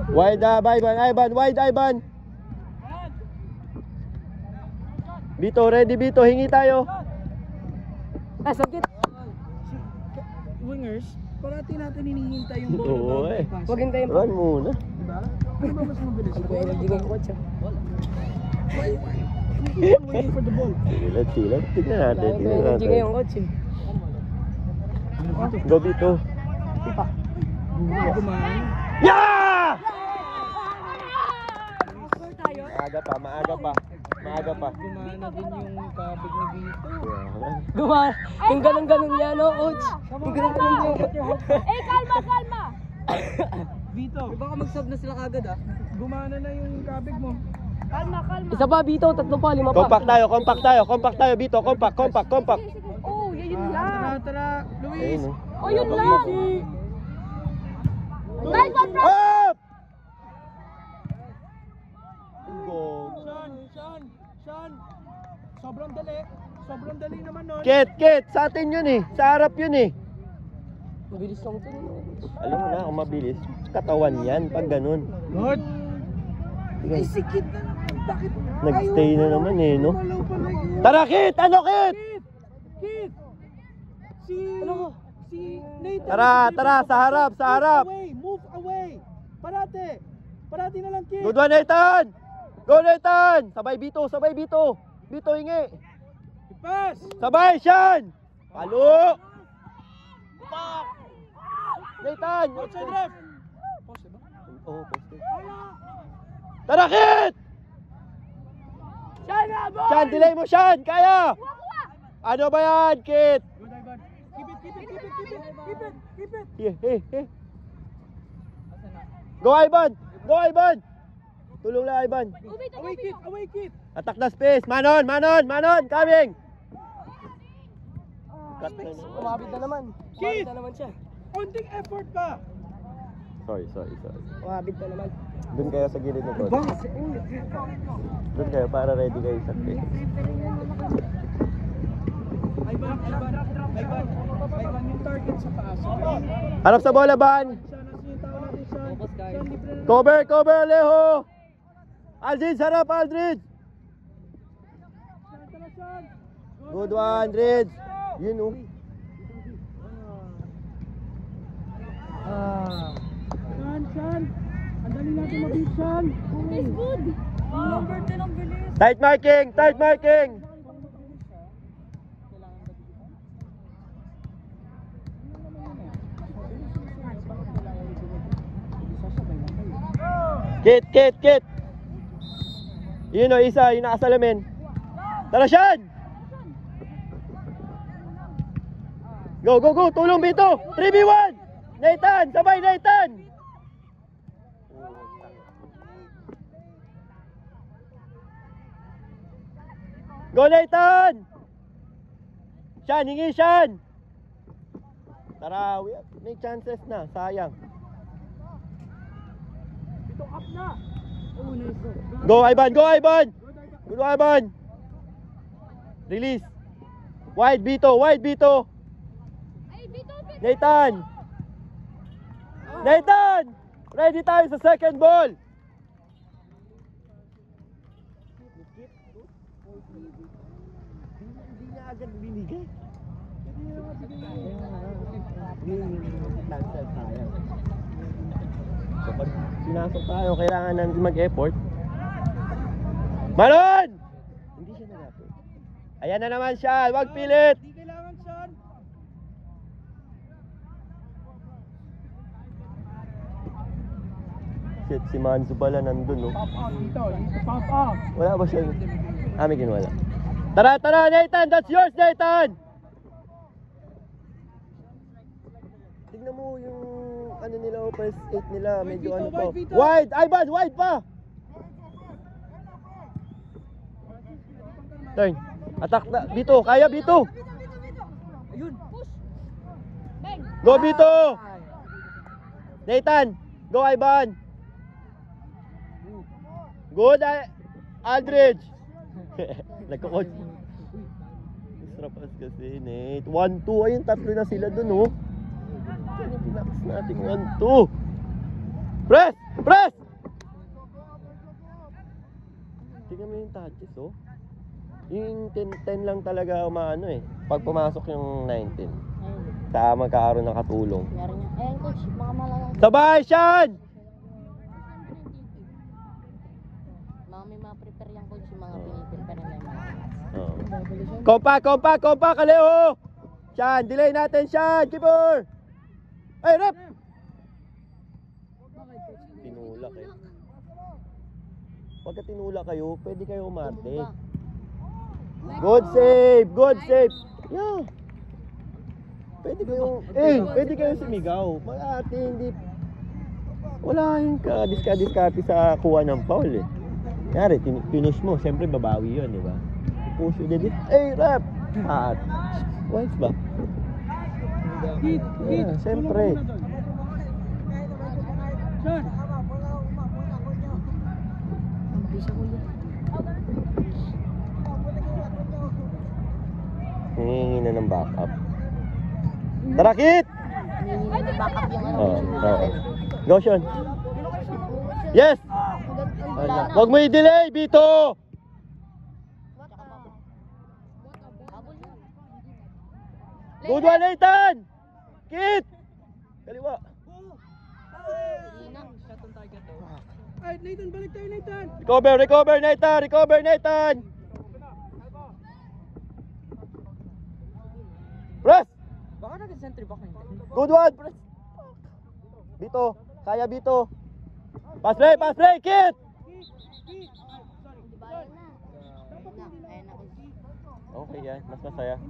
Wide Ivan, wide Ivan. Bito, ready Bito, hingi tayo. Sakit. Wingers, parati natin hinihintay yung bola. Oo eh. Huwag hintayin pa. Run muna. Diba? Ano ba mas mabilis? Ang kuya energy ng coach. Waiting for the ball. Silat. Tignan natin. Ang kuya energy ngayong coach. Go Bito. Sipa. Gumaan. Yeah! Tayo. Maaga pa. Gumana din yung kabig ni Vito. Gumana. Yung ganun-ganun niya, no, coach? Yung ganun-ganun niya. Kalma! Vito, Baka mag-sub na sila kagad, ah. gumana na yung kabig mo. Kalma! Isa pa, Bito. 3 pa, 5 pa. Compact tayo Bito. Compact. Oh, yun lang! Tara, Luis! Ayun, Oh, yun lang! Guys, what's up? Up! Sean! Sobrang dali naman nun. Kit, sa atin yun eh. Sa harap yun eh. Mabilis lang ito. Alam mo na kung mabilis. Katawan yan pag ganun. Lord! Sige. Si Kit na naman. Bakit? Nag-stay na naman eh, no? Malaw pala yun. Tara Kit! Ano Kit? Kit! Si Nathan. Tara, sa harap. Move away! Parati na lang, Kit. Good one, Nathan! Go Nathan! Sabay Bito. Bito hingi. Pass! Sabay, Sean! Palo! Nathan! Outside ref! Oh, poste. Tara, Kit! Sean, delay mo, Sean! Kaya! Ano ba yan, Kit? Good, Ivan. Keep it. Hey. Go, Ivan! Tulong lang, Ivan. Away, Kit. Attack the space. Manon! Coming! Cut na naman. Umabit na naman. Keith! Umabit na naman siya. Konting effort pa. Sorry. Umabit na naman. Doon kayo sa gilid ng coach. Doon kayo para ready kayo sa space. Ivan, yung target sa paas. Harap sa bola, Ban! Cover, Alejo! Aldridge, harap, Aldridge! Good one, Aldridge! Yun, oh. Sean! Ang galing natin mabit, Sean! It's good! Number 10 ang bilis! Tight marking! Kit! Yun o, isa, yung nakasalamin. Tara, Sean! Go! Tulong, Bito! 3v1! Nathan! Sabay, Nathan! Go, Nathan! Sean, hingi, Sean! Tara, may chances na, sayang. Ito up na! Go, Ivan! Good, Ivan! Release! Wide, Bito! Ay, Bito! Nathan! Ready tayo sa second ball! Hindi niya agad binigay. So pag sinasok tayo, kailangan natin mag-effort. Malon! Hindi siya nag-effort. Ayan na naman siya, wag pilit! Hindi kailangan, Sean! Shit, si Manzo pala nandun, no? Pop up dito, pop up! Wala ba siya? May wala. Tara, Nathan! That's yours, Nathan! Tignan mo yung ano nila, first 8 nila, medyo ano pa. Wide! Ivan, wide pa! Turn. Attack na. Bito, kaya Bito! Ayun! Bang! Go Bito! Nathan! Go Ivan! Good Aldridge! Nagko-coach. Extra pass kasi, Nate. 1-2. Ayun, tatlo na sila dun, oh. Yan yung pinakas nating 1-2. Press! Press! Tingnan mo yung touches, oh. Yung 10 lang talaga umaano eh. Pag pumasok yung 19. Saka magkakaroon ng katulong. Meron niya. Ayan, coach. Mga malalang. Sabay, Sean! Mga may mga prepare yung coach. Yung mga pinipilpare na yung mga. Oh. Kompak, Kaleo! Sean, delay natin, Sean! Keeper! Ay, rep! Tinulak eh. Pagka tinulak kayo, pwede kayo umarte. Good save! Good save! Yeah! Pwede kayong sumigaw. Mag-ate, hindi... Wala yung diskarte sa kuha ng foul eh. Kaya finish mo, siyempre babawi yun, di ba? Push you did it. Rep! Once ba? Hit, hit. Yeah, siyempre. Tulong muna doon. Sean. Hingi na ng backup. Tara, Kit! Hindi na backup yung ano. Go, Sean. Yes! Huwag mo i-delay, Bito! Good one, Nathan! Kit! Kaliwa. Ay, Nathan, balik tayo, Nathan. Recover, Nathan! Press! Baka natin sentry back na yun. Good one! Press! Bito! Kaya, Bito! Pass play! Kit! Okay yan, mas masaya.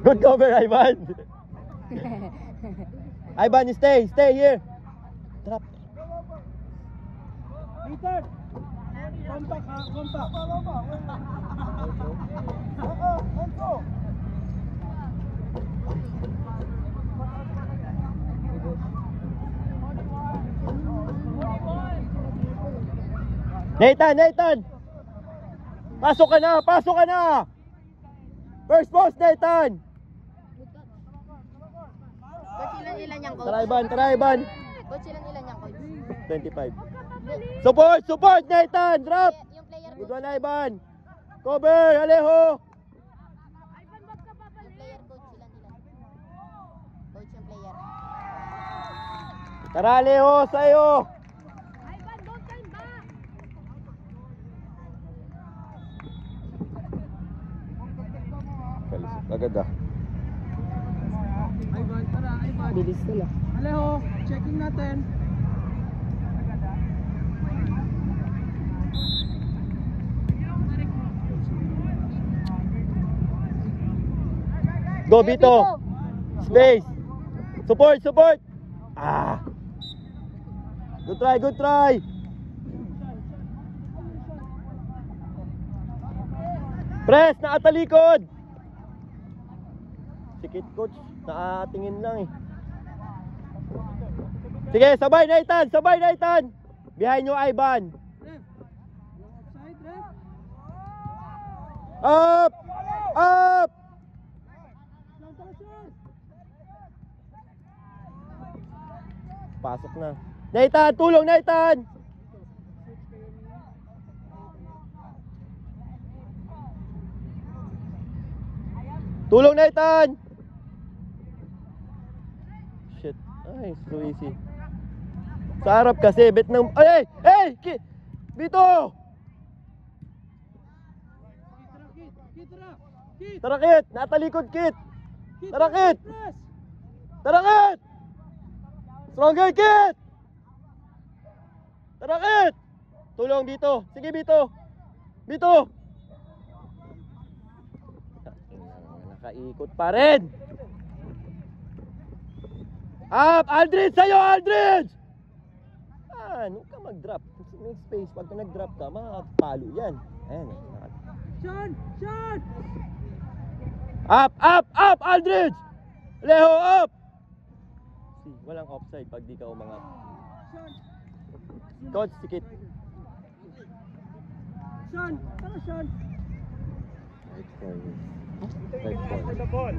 Good cover, Ivan! Ivan, stay here! Drop! Nathan. Kompak ha, kompak. Nathan! Pasok ka na! First post, Nathan! Coach, ilan yung coach? Tara, Ivan! Coach, ilan yung coach? 25. Support, Nathan! Drop! Yung player Good one, Ivan! Cover, Alejo! Yung player coach, ilan? Coach, yung player. Tara, Alejo, sa'yo! Agad ah. Ivan, tara, Ivan. Bilis nila. Alejo, checking natin. Go, Bito! Space! Support! Good try! Press! Nakatalikod! Sikit, coach. Nakatingin lang eh. Sige, sabay, Nathan! Behind nyo, Ivan! Ref. Yung offside, ref. Up! Lang pala, Sean. Pasok na. Nathan, tulong, Nathan! Tulong, Nathan! Shit. Ay, so easy. Sa harap kasi, bet ng... Ay! Bito! Tara, Kit! Natalikod, Kit! Tara, Kit! Press. Tara, Kit! Stronger, Kit! Tara, Kit! Tulong, Bito! Sige, Bito! Nakaikot pa rin! Up! Aldridge! Sa'yo, Aldridge! Huwag ka mag-drop. Make space. Pag nag-drop ka, makapalo yan. Ayan. Sean! Up! Aldridge! Leho, up! Walang offside pag di ka umangat. Coach, sikit. Sean! Tara, Sean! Red ball.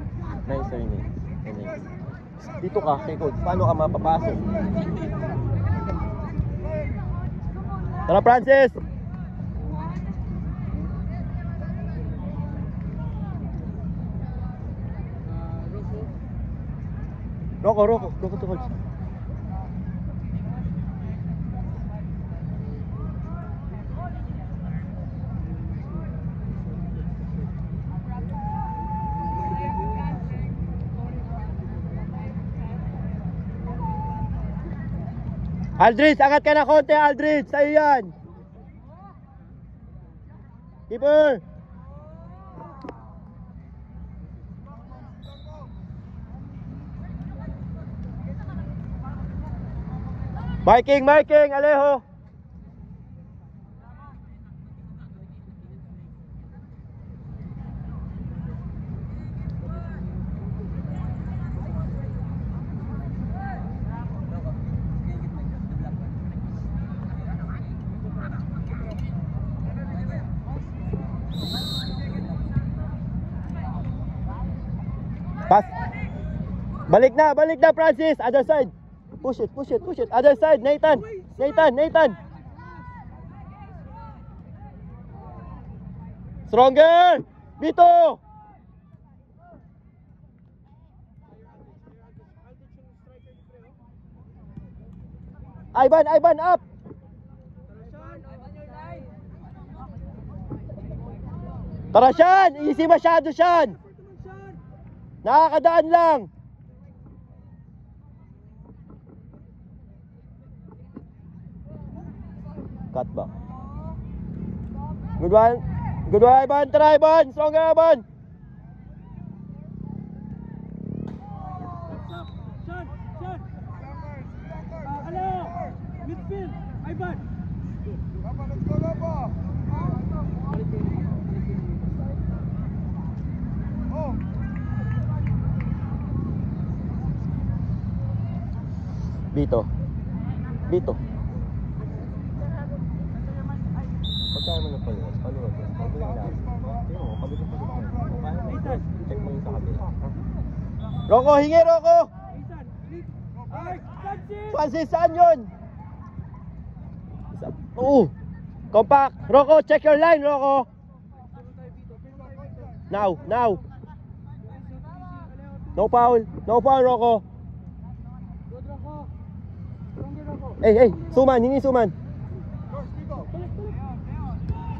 Nice Ernest. Dito ka, kay coach. Paano ka mapapasok? Tara, Francis! Rocco to coach. Aldridge, angat ka na konti, Aldridge. Sa'yo yan. Keeper. Marking, Alejo. Pass. Balik na, Francis. Other side. Push it. Other side, Nathan. Stronger. Vito. Ivan, up. Tara, Sean. Easy masyado, Sean. Nakakadaan lang. Cut back. Good one, Ivan. Try, Ivan. Stronger, Ivan. Sean. Hello. Midfield. Ivan. Let's go, Lobo. Oh. Vito. Pagkaya mo na pala, paano ba? Paano na lang? Tingnan mo, pagod. Check mo yung sa kabila. Rocco, hingi, Rocco! Francis, saan yun? Oo. Compact. Rocco, check your line, Rocco. Now. No foul, Rocco. Hey, hingi Suman.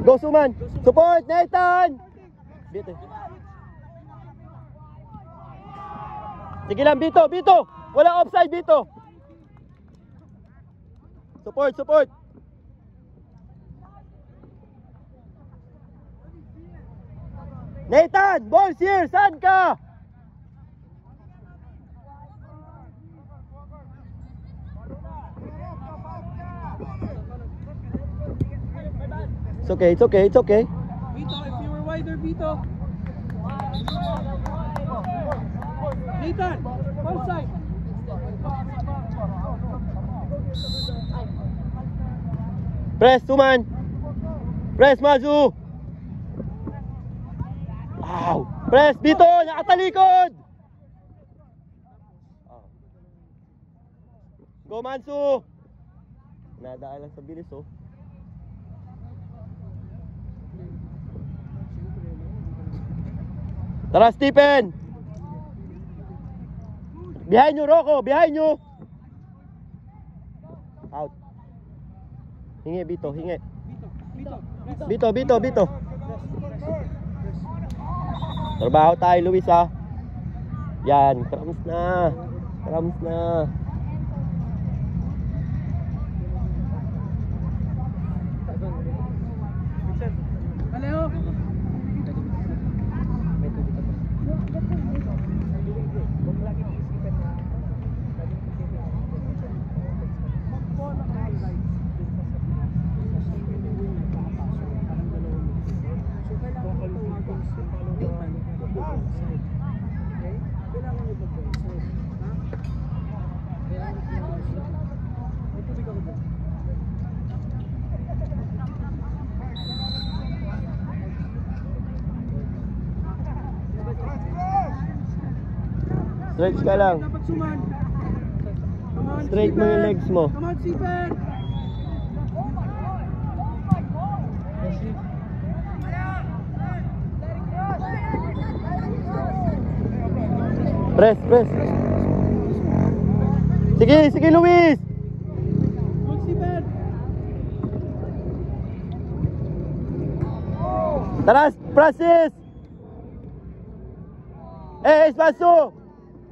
Go, Suman. Support, Nathan. Bito. Sige lang, Bito. Wala offside, Bito. Support. Nathan, ball's here. Saan ka? It's okay. Vito, if you were wider, Vito. Nathan, outside. Press, Suman. Press, Mazu. Wow. Press, Bito. Nakatalikod. Go, Mansu. Nadaan lang sa bilis, oh. Tara, Stephen! Behind you, Rocco! Behind you! Out. Hingi, Bito. Bito. Trabaho tayo, Luis, ha? Yan, krams na. Alejo. Stretch ka lang. Dapat suman. Come on, Straight mo yung Stephen. legs mo. Come on, Stephen. Press, press. Sige, sige Luis. Good, Stephen. Tara, Francis. Espacio.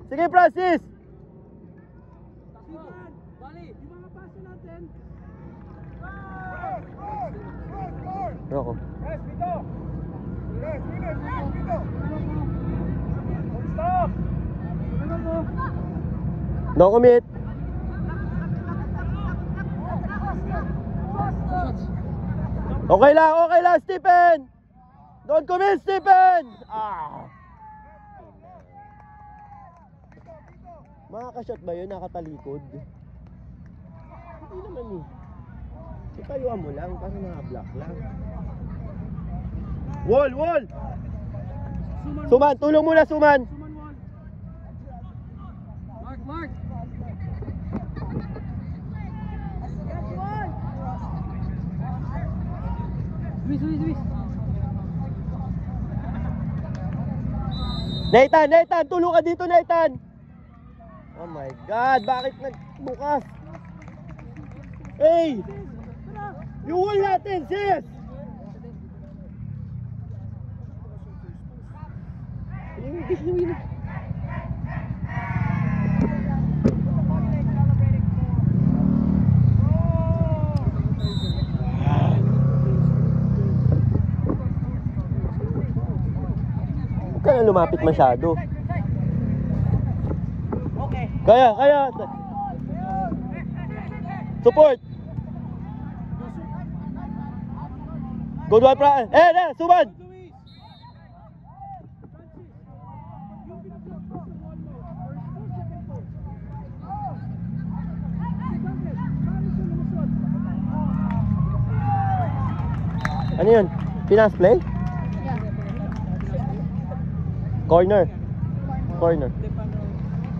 Sige, Francis. Stephen. Bali. Yung mga paso natin. Rocco. No commit. Okay lang, Stephen. Don't commit, Stephen. Makakashot ba yun? Nakatalikod? Hindi naman eh. Itayuan mo lang, para naka-block lang. Wall, wall! Suman, tulong muna, Suman. Suman wall. Mark, Mark. Luis. Nathan, tulong ka dito, Nathan. Oh my God, bakit nagbukas? Hey! Yung wall natin, sis! Hindi. Huwag ka na lumapit masyado. Kaya. Support. Good one, Fra. Suman. Ano yun? Finance play? Corner.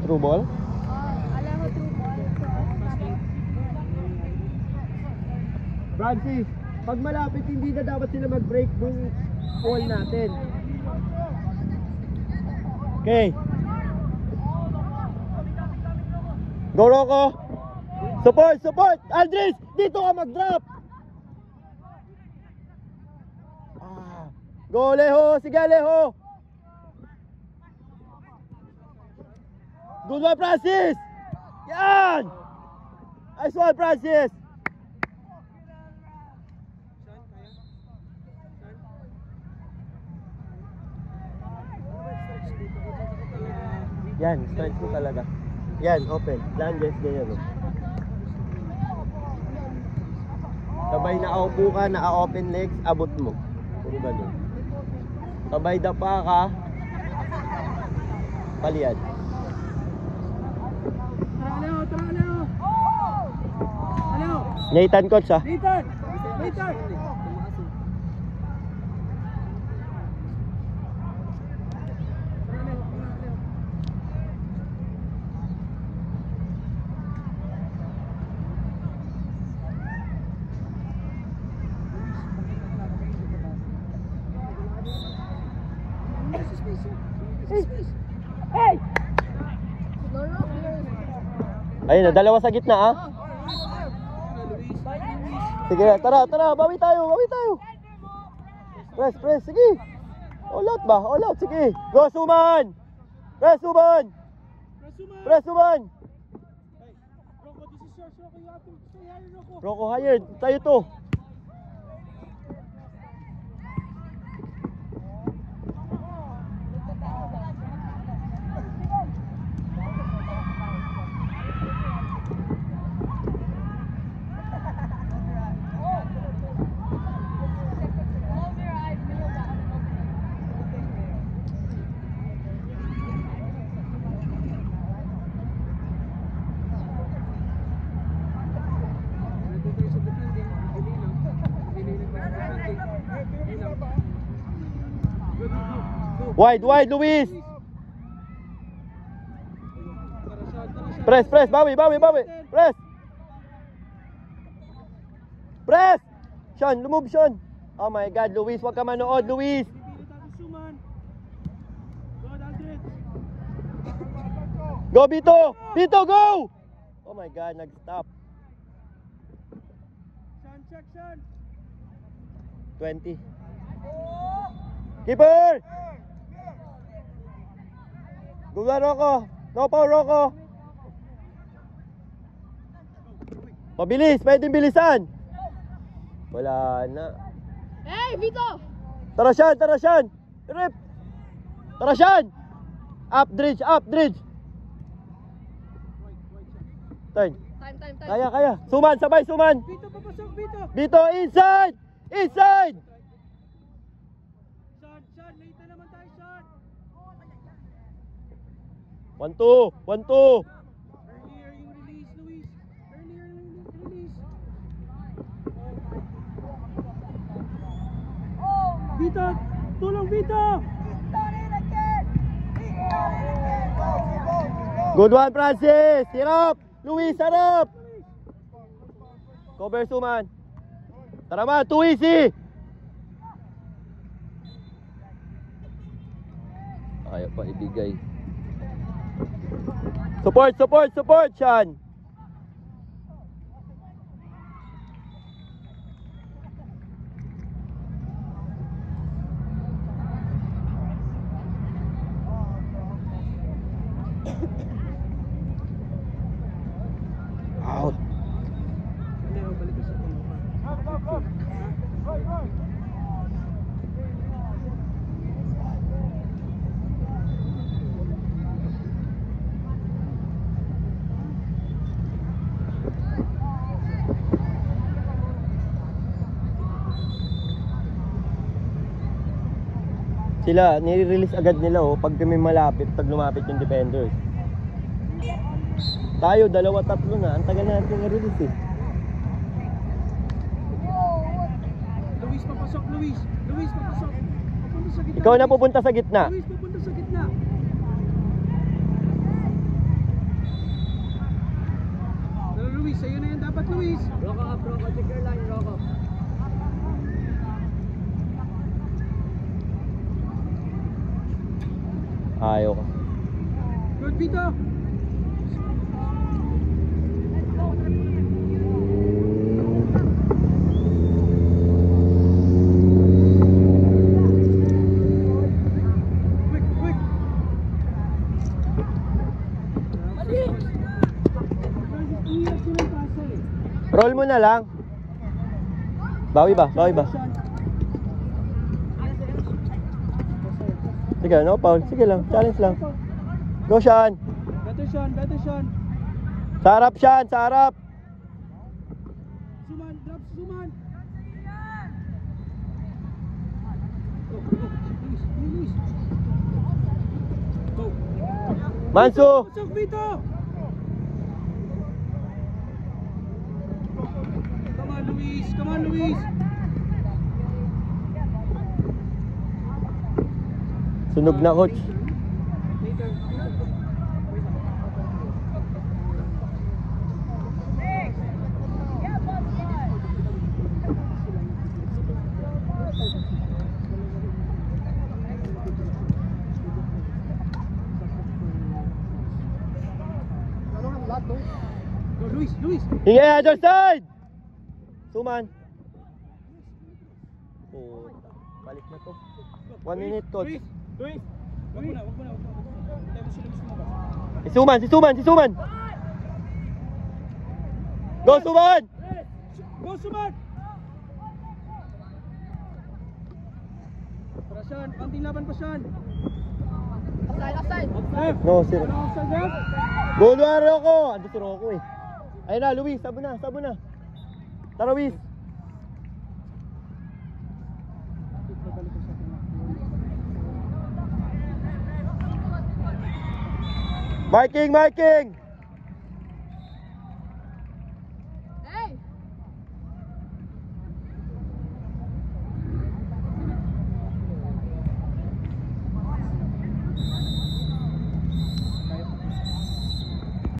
Through ball? Francis, pag malapit hindi na dapat sila mag-break yung wall natin. Okay. Go Rocco. Support. Andres, dito ka mag-drop. Go Leho, sige Leho. Good one, Francis. Yan. Nice one, Francis. Yan, stretch mo talaga. Yan, open. Lunges, ganyan. No? Sabay nakaupo ka, naka-open legs, abot mo. Puro ganun. Sabay dapa ka, paliad. Tara, Leo. Nathan, coach ah. Nathan. Hey! Ayun na, dalawa sa gitna ah. Sige, tara, bawi tayo. Press, sige. All out, sige. Go, Suman! Press, Suman! Rocco, this is yours, Rocco. You have to stay higher, Rocco. Rocco, hired. Tayo to. Wide, Luis. Press, press, bawi, bawi, bawi. Press. Press. Sean, lumove, Sean. Oh my God, Luis, wag ka manood, Luis. Pipili natin Suman. Go, Aldrin. Go, Bito. Bito, go. Oh my God, nag-stop. Sean, check, Sean. 20. Keeper. Go na, Rocco. No power, Rocco. Mabilis, pwedeng bilisan. Wala na. Hey, Vito! Tara, Sean, tara, Sean. Rip. Tara, Sean. Up, Dridge, up, Dridge. Turn. Time. Kaya, kaya. Suman, sabay, Suman. Vito, papasok, Vito. Bito, inside. Inside. Sean, late na naman tayo, Sean. 1-2, 1-2. Earlier yung release, Luis. Earlier yung release. Vito, tulong, Vito. Good one, Francis. Hirap. Luis, harap. Cover, Suman. Tara man, too easy. Ayaw pa ibigay. Support, support, support, Sean. Out. Balik ka sa puno. Sila, nire-release agad nila oh, pag kami malapit, pag lumapit yung defenders. Tayo, 2-3 na, ang tagal natin i-release eh. Luis, papasok, Luis. Luis, papasok. Papunta sa gitna. Ikaw na pupunta sa gitna. Luis, papunta sa gitna. Pero Luis, sa'yo na yan dapat, Luis. Rocco up, Rocco. Check your line, Rocco. Ayaw ko. Good, Vito. Quick, quick. Iyak silang pasa eh. Roll mo na lang. Bawi ba? Bawi ba? Sige, no foul. Sige lang, challenge lang. Go, Sean. Better Sean, better Sean. Sa harap, Sean, sa harap. Suman, drop Suman. Luis. Go. Mansu. Pasok, Vito. Come on, Luis. Come on, Luis. Sunog na, coach. Later. Go, Luis. Hingay, other side. Suman. Oh, balik na to. 1 minute, coach. Luis. Wag mo na. Tayo sila mismo ba? Si Suman. Go, Suman. Go, Suman. Tara, Sean. Konting laban pa, Sean. Offside. Offside. No, sir. Ano offside yan? Go, Rocco. Ando si Rocco eh. Ayun na, Luis, sabo na. Tara, Luis. Marking.